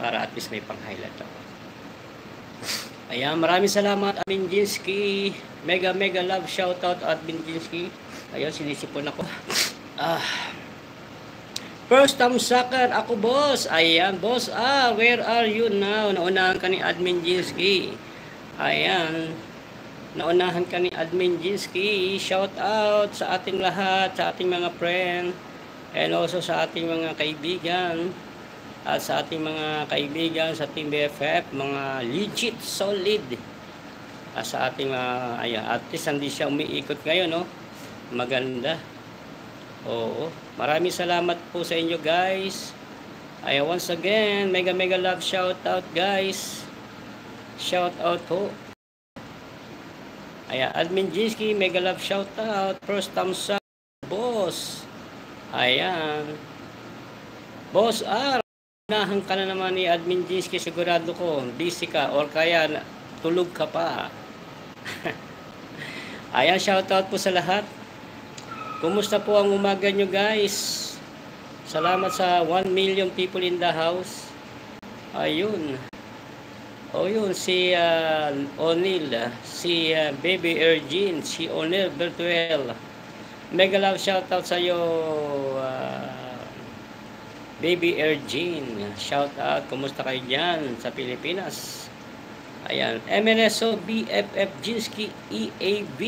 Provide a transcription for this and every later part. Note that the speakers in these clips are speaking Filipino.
para at least may pang-highlight ako. Ayan, maraming salamat Admin Jinsky. Mega love shoutout Admin Jinsky. Ayun, sinisipon ako. First time sucker, ako boss. Ayan, boss. Where are you now? Naunahan ka ni Admin Jinsky. Ayan. Naunahan ka ni Admin Jinsky. Shout out sa ating lahat, sa ating mga friend, and also sa ating mga kaibigan. At sa ating mga kaibigan sa Team BFF, mga legit, solid. At sa ating ayan, at least hindi siya umiikot ngayon, no? Maganda. Oo. Maraming salamat po sa inyo, guys. Ay, once again, mega love shout out, guys. Shout out po. Ayan, Admin Jinsky, mega love shout out. First time sa boss. Ayan. Boss Unahan ka na naman ni Admin Jinsky, sigurado ko, busy ka or kaya tulog ka pa. Ayan, shoutout po sa lahat. Kumusta po ang umaga nyo, guys? Salamat sa 1 million people in the house. Ayun. O yun, si O'Neil, si Baby Ergin, si O'Neil Bertuel. Mega love shoutout sa iyo, Baby Ergin, shout out, kumusta kayo dyan sa Pilipinas? Ayan, MNSO BFF Jinsky EAB.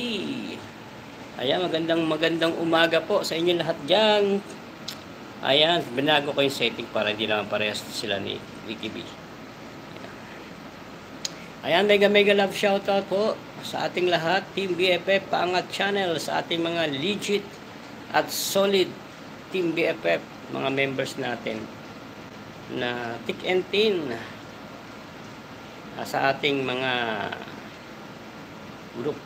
Ayan, magandang umaga po sa inyo lahat dyan. Ayan, binago ko yung setting para hindi naman parehas sila ni Ricky B. Ayan, mega love shout out po sa ating lahat, Team BFF Paangat Channel, sa ating mga legit at solid Team BFF, mga members natin na thick and thin, sa ating mga group.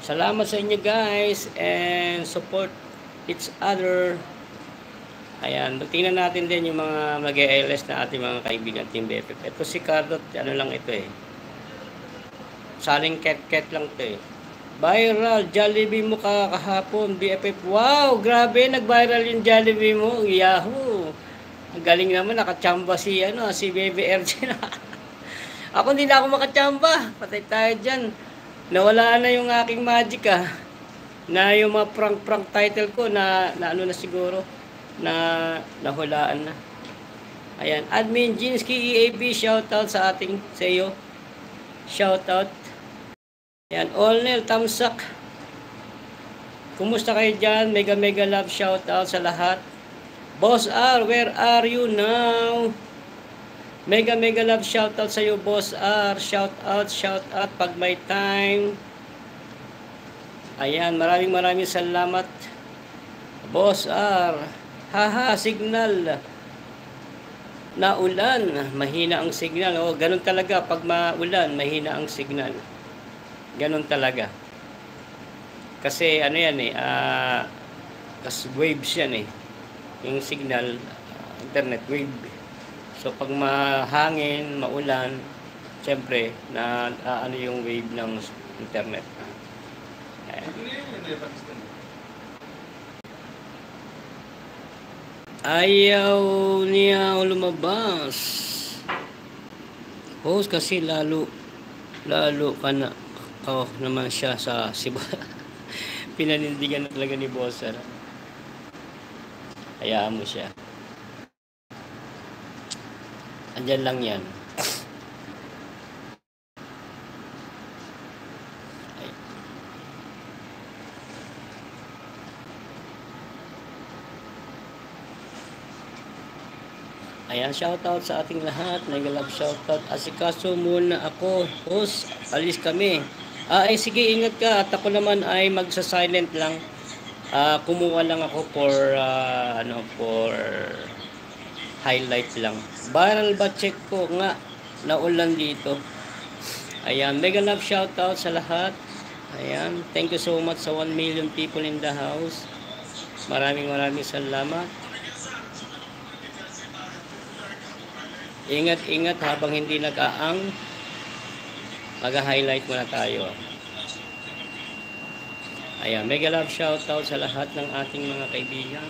Salamat sa inyo, guys, and support each other. Ayan, tingnan natin din yung mga mag-ALS na ating mga kaibigan Team BFF. Ito si Cardo, ano lang ito saling ket lang ito Viral, Jollibee mo kahapon, BFF. Wow, grabe, nag-viral yung Jollibee mo. Yahoo! Ang galing naman, nakachamba si Baby Ergin. Ako hindi na ako makachamba. Patay tayo dyan. Nawala na yung aking magic, na yung mga prank title ko na ano na siguro, na nahulaan na. Ayan, Admin Jinsky EAB, shoutout sa iyo. Shoutout. Ayan, Olnel, tamsak. Kumusta kayo dyan? Mega love shoutout sa lahat. Boss R, where are you now? Mega love shoutout sa iyo, Boss R. Shoutout pag may time. Ayan, maraming salamat. Boss R. Haha, signal. Naulan, mahina ang signal. Ganun talaga, pag maulan, mahina ang signal. Ganun talaga. Kasi ano yan kasi waves yan yung signal, internet wave. So pag mahangin, maulan, siyempre na ano yung wave ng internet. Ayaw niya lumabas. Host kasi lalo ka na naman siya sa Cebu. Pinanindigan na talaga ni Boss. Hayaan mo siya. Andyan lang yan. Ayan, shoutout sa ating lahat. Nag-love shoutout. Asikaso muna ako. Host, alis kami. Sige, ingat ka. At ako naman ay magsa-silent lang. Kumuha lang ako for highlight lang. Viral ba check ko nga naulan dito. Ayan, mega love shoutout sa lahat. Ayan, thank you so much sa 1 million people in the house. Maraming salamat. Ingat habang hindi nag-aang. Mag-highlight muna tayo. Ayan, mega love shoutout sa lahat ng ating mga kaibigan.